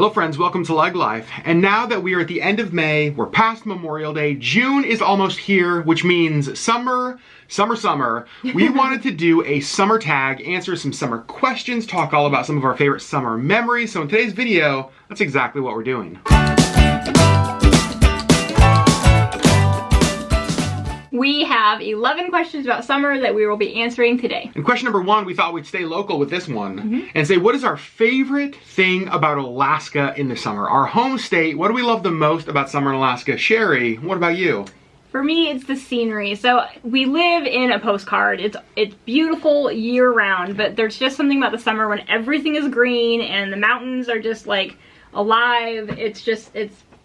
Hello friends, welcome to LeggLife. And now that we are at the end of May, we're past Memorial Day, June is almost here, which means summer. We wanted to do a summer tag, answer some summer questions, talk all about some of our favorite summer memories. So in today's video, that's exactly what we're doing. We have 11 questions about summer that we will be answering today. And question number 1, we thought we'd stay local with this one and say, what is our favorite thing about Alaska in the summer? Our home state, what do we love the most about summer in Alaska? Sherri, what about you? For me, it's the scenery. So we live in a postcard. It's beautiful year round, but there's just something about the summer when everything is green and the mountains are just like alive. It's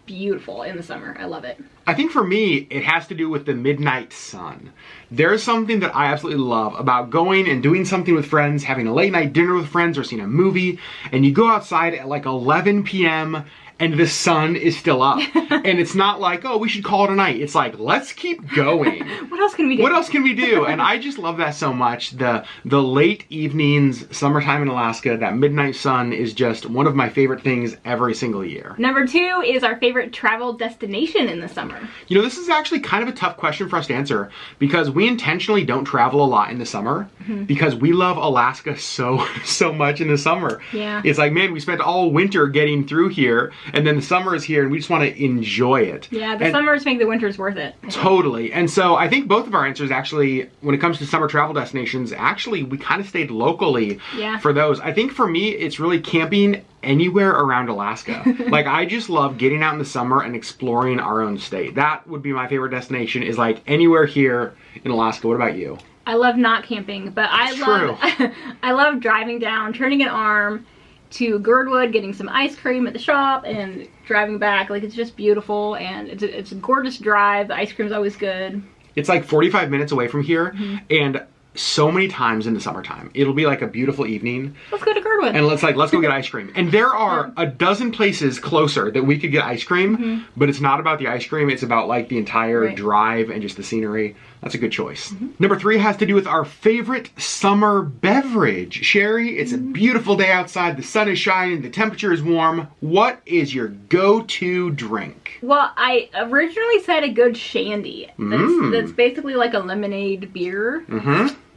beautiful in the summer. I love it. I think for me, it has to do with the midnight sun. There's something that I absolutely love about going and doing something with friends, having a late night dinner with friends or seeing a movie, and you go outside at like 11 p.m. and the sun is still up. And it's not like, oh, we should call it a night. It's like, let's keep going. What else can we do? What else can we do? And I just love that so much. The late evenings, summertime in Alaska, that midnight sun is just one of my favorite things every single year. Number 2 is our favorite travel destination in the summer. You know, this is actually kind of a tough question for us to answer because we intentionally don't travel a lot in the summer because we love Alaska so much in the summer. Yeah. It's like, man, we spent all winter getting through here and then the summer is here and we just want to enjoy it. Yeah, the summers make the winters worth it. Totally. And so I think both of our answers actually, when it comes to summer travel destinations, actually we kind of stayed locally for those. I think for me, it's really camping anywhere around Alaska. Like I just love getting out in the summer and exploring our own state. That would be my favorite destination, is like anywhere here in Alaska. What about you? I love not camping, but I love driving down, turning an arm to Girdwood, getting some ice cream at the shop and driving back. Like, it's just beautiful and it's a gorgeous drive. The ice cream's always good. It's like 45 minutes away from here and so many times in the summertime, it'll be like a beautiful evening. Let's go to Girdwood. And let's go get ice cream. And there are a dozen places closer that we could get ice cream, but it's not about the ice cream. It's about like the entire drive and just the scenery. That's a good choice. Number 3 has to do with our favorite summer beverage. Sherri, it's a beautiful day outside. The sun is shining. The temperature is warm. What is your go-to drink? Well, I originally said a good shandy. That's basically like a lemonade beer.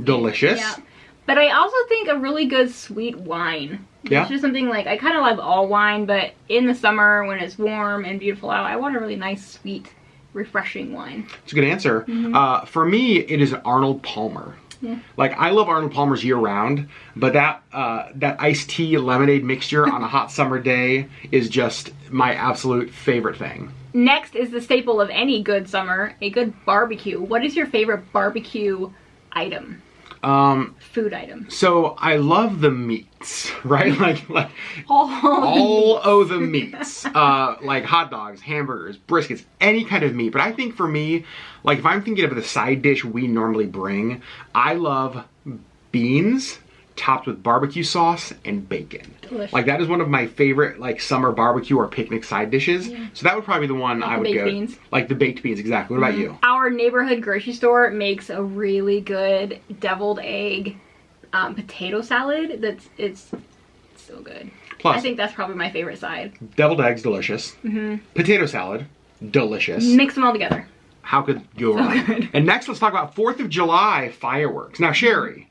Delicious. Yeah. But I also think a really good sweet wine. It's just something like, I kind of love all wine, but in the summer when it's warm and beautiful out, I want a really nice, sweet, refreshing wine. It's a good answer. For me, it is Arnold Palmer. Like, I love Arnold Palmer's year round, but that iced tea lemonade mixture on a hot summer day is just my absolute favorite thing. Next is the staple of any good summer, a good barbecue. What is your favorite barbecue item? Food item. So I love the meats, right? like all of the meats. Like hot dogs, hamburgers, briskets, any kind of meat. But I think for me, like if I'm thinking of the side dish we normally bring, I love beans topped with barbecue sauce and bacon. Delicious. Like that is one of my favorite like summer barbecue or picnic side dishes. So that would probably be the one I would go. Beans. Like the baked beans, exactly. What about you? Our neighborhood grocery store makes a really good deviled egg potato salad. It's so good. Plus, I think that's probably my favorite side. Deviled eggs, delicious. Potato salad, delicious. Mix them all together. How could you go wrong? Good. And next, let's talk about 4th of July fireworks. Now, Sherri,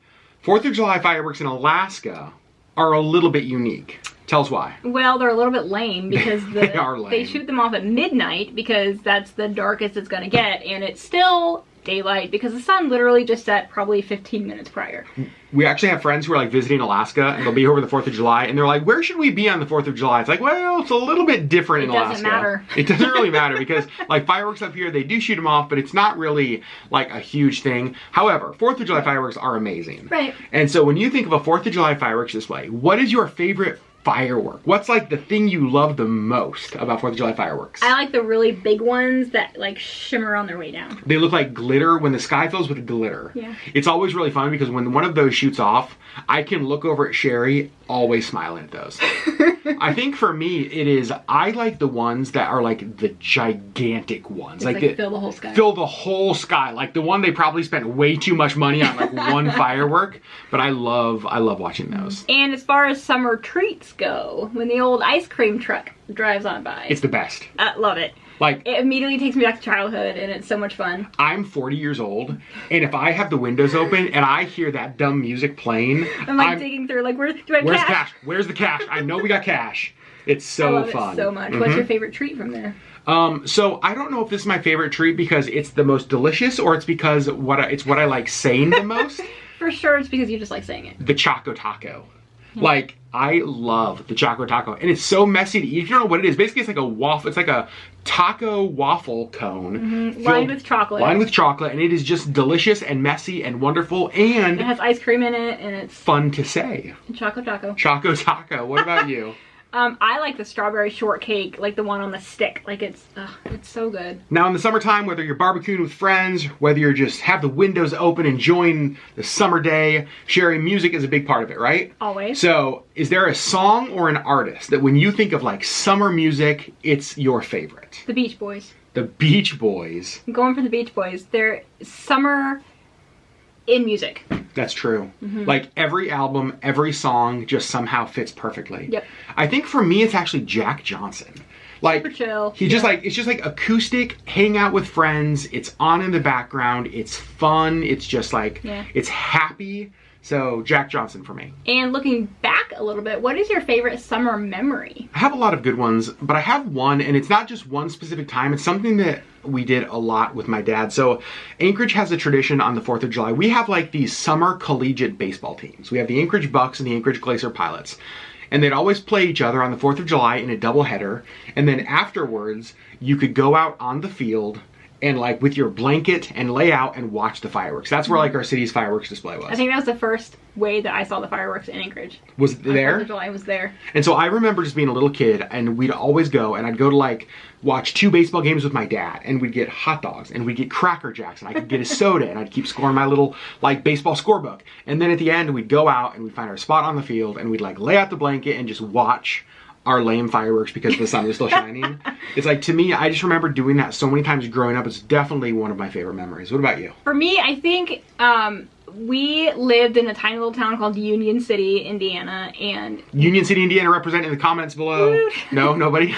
4th of July fireworks in Alaska are a little bit unique. Tell us why. Well, they're a little bit lame because they are lame. They shoot them off at midnight because that's the darkest it's gonna get, and it's still daylight because the sun literally just set probably 15 minutes prior. We actually have friends who are like visiting Alaska and they'll be here over the 4th of July and they're like, where should we be on the 4th of July? It's like, well, it's a little bit different in Alaska. It doesn't matter. It doesn't really matter because like fireworks up here, they do shoot them off, but it's not really like a huge thing. However, 4th of July fireworks are amazing. Right. And so when you think of a 4th of July fireworks display, what is your favorite firework? What's like the thing you love the most about 4th of July fireworks? I like the really big ones that like shimmer on their way down. They look like glitter when the sky fills with glitter. Yeah. It's always really fun because when one of those shoots off, I can look over at Sherri always smiling at those. I think for me, I like the ones that are like the gigantic ones. Like fill the whole sky. Fill the whole sky. Like the one they probably spent way too much money on, like one firework. But I love watching those. And as far as summer treats go, when the old ice cream truck drives on by. It's the best. I love it. Like, it immediately takes me back to childhood, and it's so much fun. I'm 40 years old, and if I have the windows open and I hear that dumb music playing, I'm like digging through, like, do I have where's cash? Where's the cash? I know we got cash. It's so I love fun. it so much. What's your favorite treat from there? So I don't know if this is my favorite treat because it's the most delicious, or it's because it's what I like saying the most. For sure, it's because you just like saying it. The Choco Taco. Like, I love the Choco Taco, and it's so messy to eat. If you don't know what it is, basically it's like a waffle. It's like a taco waffle cone. Lined with chocolate. Lined with chocolate, and it is just delicious and messy and wonderful, and it has ice cream in it, and it's fun to say. Choco Taco. Choco Taco. What about you? I like the strawberry shortcake, like the one on the stick. Like it's so good. Now in the summertime, whether you're barbecuing with friends, whether you're just have the windows open enjoying the summer day, Sherri, music is a big part of it, right? Always. So is there a song or an artist that when you think of like summer music, it's your favorite? The Beach Boys. The Beach Boys. I'm going for the Beach Boys. They're summer in music. That's true. Like every album, every song just somehow fits perfectly. Yep. I think for me it's actually Jack Johnson. Like super chill. It's just like acoustic, hang out with friends, it's on in the background, it's fun, it's just like it's happy. So Jack Johnson for me. And looking back a little bit, what is your favorite summer memory? I have a lot of good ones, but I have one, and it's not just one specific time. It's something that we did a lot with my dad. So Anchorage has a tradition on the 4th of July. We have like these summer collegiate baseball teams. We have the Anchorage Bucks and the Anchorage Glacier Pilots. And they'd always play each other on the 4th of July in a doubleheader. And then afterwards, you could go out on the field and like with your blanket and lay out and watch the fireworks. That's where like our city's fireworks display was. I think that was the first way that I saw the fireworks in Anchorage. Was it there? 4th of July was there. And so I remember just being a little kid, and we'd always go, and I'd go to like watch 2 baseball games with my dad, and we'd get hot dogs, and we'd get Cracker Jacks, and I could get a soda, and I'd keep scoring my little like baseball scorebook. And then at the end, we'd go out and we'd find our spot on the field, and we'd like lay out the blanket and just watch our lame fireworks because the sun was still shining. It's like, to me, I just remember doing that so many times growing up. It's definitely one of my favorite memories. What about you? For me, I think we lived in a tiny little town called Union City, Indiana, and Union City, Indiana, represent in the comments below. Woot. No, nobody.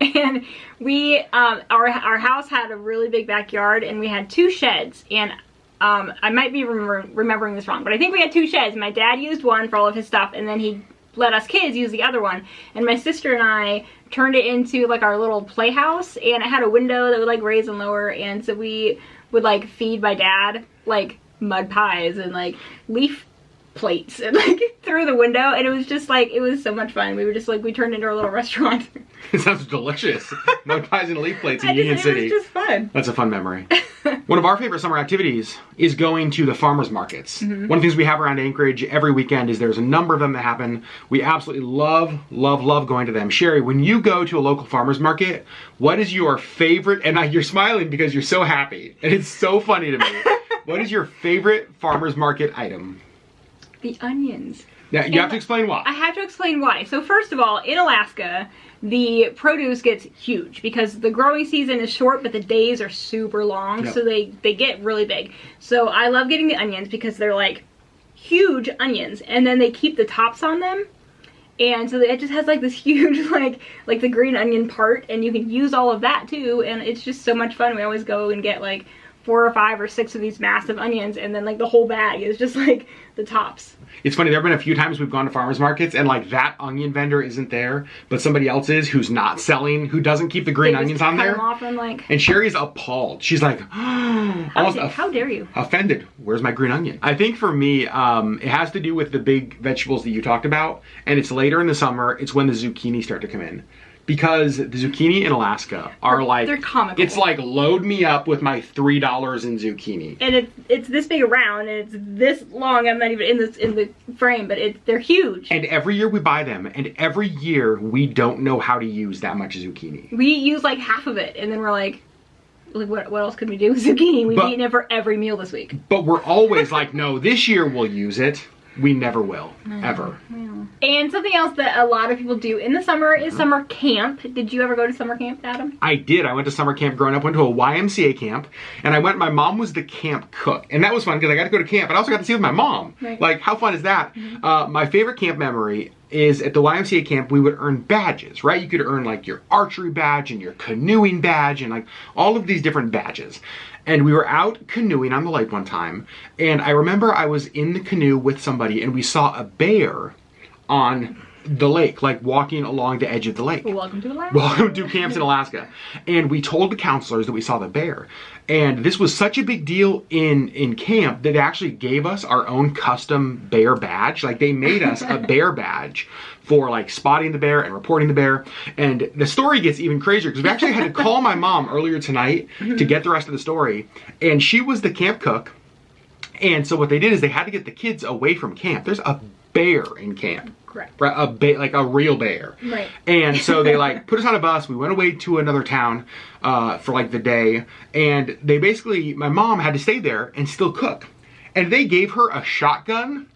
And we our house had a really big backyard, and we had 2 sheds, and I might be remembering this wrong, but I think we had 2 sheds. My dad used one for all of his stuff, and then he let us kids use the other one, and my sister and I turned it into like our little playhouse, and it had a window that would like raise and lower, and so we would like feed my dad like mud pies and like leaf plates and like through the window, and it was just like, it was so much fun. We were just like, we turned into a little restaurant. It sounds delicious. Mud pies and leaf plates in Union City. It was just fun. That's a fun memory. One of our favorite summer activities is going to the farmers markets. One of the things we have around Anchorage every weekend is there's a number of them that happen. We absolutely love going to them. Sherri, when you go to a local farmers market, what is your favorite, and you're smiling because you're so happy, and it's so funny to me. What is your favorite farmers market item? The onions. Now, you have to explain why. I have to explain why. So first of all, in Alaska, the produce gets huge because the growing season is short, but the days are super long, so they get really big. So I love getting the onions because they're like huge onions, and then they keep the tops on them. And so it just has like this huge like the green onion part, and you can use all of that too, and it's just so much fun. We always go and get like 4 or 5 or 6 of these massive onions, and then like the whole bag is just like the tops. It's funny, there have been a few times we've gone to farmers markets and like that onion vendor isn't there, but somebody else is who's not selling, who doesn't keep the green onions on there. And Sherri's appalled. She's like, how dare you? Offended. Where's my green onion? I think for me, it has to do with the big vegetables that you talked about, and it's later in the summer, it's when the zucchini start to come in. Because the zucchini in Alaska are like, they're comical. It's like, load me up with my $3 in zucchini. And it's this big around, and it's this long. I'm not even in the frame, but they're huge. And every year we buy them, and every year we don't know how to use that much zucchini. We use like half of it, and then we're like what else could we do with zucchini? We've eaten it for every meal this week. But we're always like, no, this year we'll use it. We never will, ever. And something else that a lot of people do in the summer is summer camp. Did you ever go to summer camp, Adam? I did. I went to summer camp growing up. Went to a YMCA camp, and my mom was the camp cook, and that was fun because I got to go to camp, but I also got to see with my mom. Right. Like, how fun is that? My favorite camp memory is at the YMCA camp, we would earn badges, right? You could earn like your archery badge and your canoeing badge and like all of these different badges. And we were out canoeing on the lake one time, and I remember I was in the canoe with somebody, and we saw a bear on the lake, like walking along the edge of the lake. Well, welcome to Alaska. Welcome to camps in Alaska. And we told the counselors that we saw the bear. And this was such a big deal in camp that they actually gave us our own custom bear badge. Like, they made us a bear badge for like spotting the bear and reporting the bear. And the story gets even crazier because we actually had to call my mom earlier tonight to get the rest of the story. And she was the camp cook. And so what they did is they had to get the kids away from camp. There's a bear in camp. Correct. Right, like a real bear. Right. And so they like put us on a bus. We went away to another town for like the day. And they basically, my mom had to stay there and still cook. And they gave her a shotgun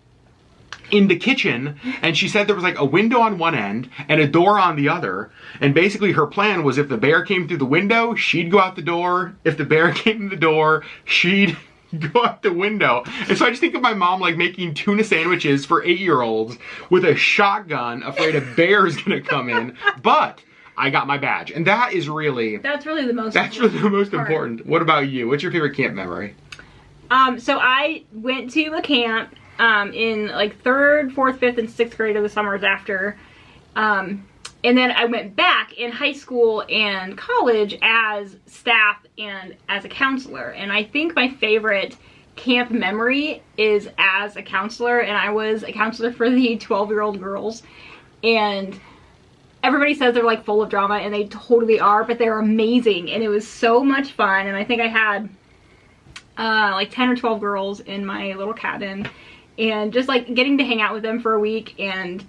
in the kitchen, and she said there was like a window on one end and a door on the other, and basically her plan was if the bear came through the window, she'd go out the door. If the bear came in the door, she'd go out the window. And so I just think of my mom like making tuna sandwiches for 8-year-olds with a shotgun, afraid a bear's gonna come in. But I got my badge, and that's really the most important. What about you? What's your favorite camp memory? So I went to a camp in like 3rd, 4th, 5th, and 6th grade of the summers after. And then I went back in high school and college as staff and as a counselor. And I think my favorite camp memory is as a counselor. And I was a counselor for the 12-year-old girls. And everybody says they're like full of drama, and they totally are, but they're amazing. And it was so much fun. And I think I had like 10 or 12 girls in my little cabin. And just like getting to hang out with them for a week and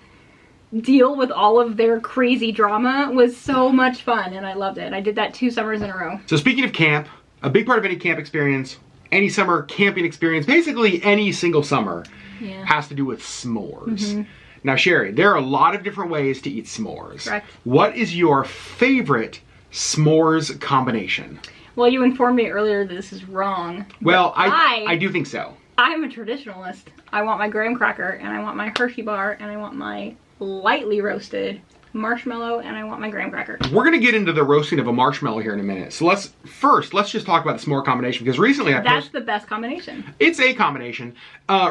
deal with all of their crazy drama was so much fun, and I loved it. I did that 2 summers in a row. So speaking of camp, a big part of any camp experience, any summer camping experience, basically any single summer, has to do with s'mores. Now, Sherri, there are a lot of different ways to eat s'mores. Correct. What is your favorite s'mores combination? Well, you informed me earlier that this is wrong. Well, I do think so. I'm a traditionalist. I want my graham cracker, and I want my Hershey bar, and I want my lightly roasted marshmallow, and I want my graham cracker. We're gonna get into the roasting of a marshmallow here in a minute. So let's just talk about the s'more combination, because recently that's the best combination. It's a combination.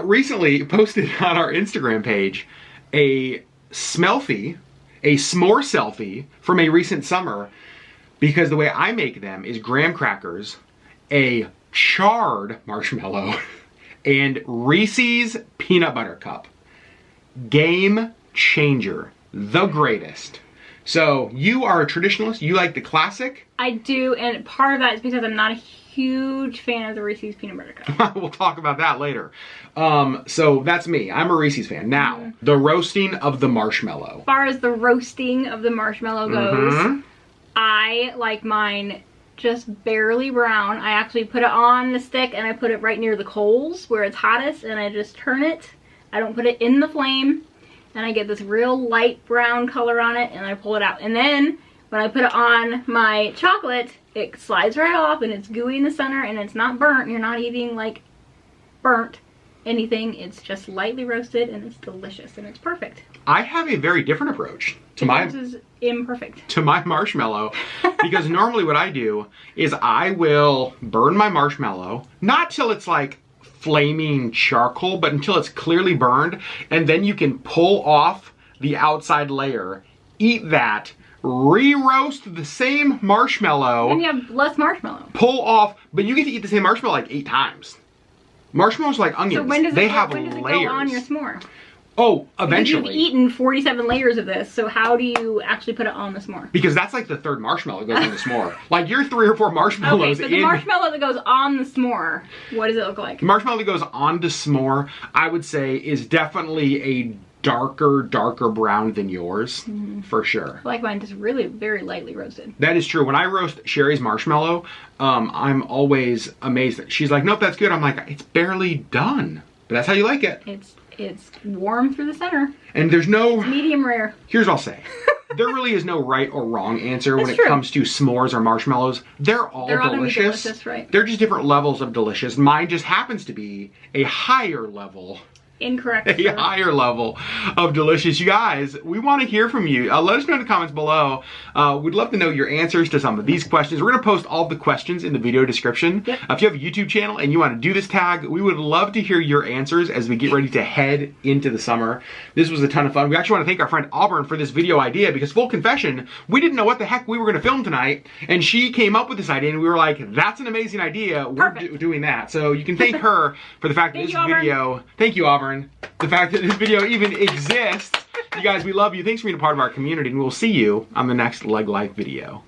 Recently posted on our Instagram page a s'more selfie from a recent summer, because the way I make them is graham crackers, a charred marshmallow, and Reese's peanut butter cup. Game changer. The greatest. So you are a traditionalist. You like the classic? I do, and part of that is because I'm not a huge fan of the Reese's peanut butter cup. We'll talk about that later. So that's me. I'm a Reese's fan. Now, the roasting of the marshmallow. As far as the roasting of the marshmallow goes, I like mine just barely brown. I actually put it on the stick, and I put it right near the coals where it's hottest, and I just turn it. I don't put it in the flame, and I get this real light brown color on it, and I pull it out. And then when I put it on my chocolate, it slides right off, and it's gooey in the center, and it's not burnt. You're not eating like burnt anything. It's just lightly roasted, and it's delicious, and it's perfect. I have a very different approach to This is imperfect. to my marshmallow, because normally what I do is I will burn my marshmallow, not till it's like flaming charcoal, but until it's clearly burned, and then you can pull off the outside layer, eat that, re-roast the same marshmallow. Then you have less marshmallow. Pull off, but you get to eat the same marshmallow like 8 times. Marshmallows are like onions. So when does they it have go layers. on your s'more? Oh, eventually. Because you've eaten 47 layers of this, so how do you actually put it on the s'more? Because that's like the 3rd marshmallow that goes on the s'more. Like you're 3 or 4 marshmallows Okay, so the marshmallow that goes on the s'more, what does it look like? Marshmallow that goes on the s'more, I would say, is definitely a darker brown than yours, for sure. I like mine just really very lightly roasted. That is true. When I roast Sherri's marshmallow, I'm always amazed. She's like, nope, that's good. I'm like, it's barely done. But that's how you like it. It's warm through the center. And there's no... It's medium rare. Here's what I'll say. There really is no right or wrong answer when it true. comes to s'mores or marshmallows. They're all They're all delicious. gonna be delicious, right? They're just different levels of delicious. Mine just happens to be a higher level. Incorrect. A higher level of delicious. You guys, we want to hear from you. Let us know in the comments below. We'd love to know your answers to some of these questions. We're going to post all the questions in the video description. Yep. If you have a YouTube channel and you want to do this tag, we would love to hear your answers as we get ready to head into the summer. This was a ton of fun. We actually want to thank our friend Auburn for this video idea because, full confession, we didn't know what the heck we were going to film tonight, and she came up with this idea and we were like, that's an amazing idea. We're doing that. So you can thank her for the fact that this video... Thank you, Auburn. The fact that this video even exists. You guys, we love you. Thanks for being a part of our community, and we'll see you on the next LeggLife video.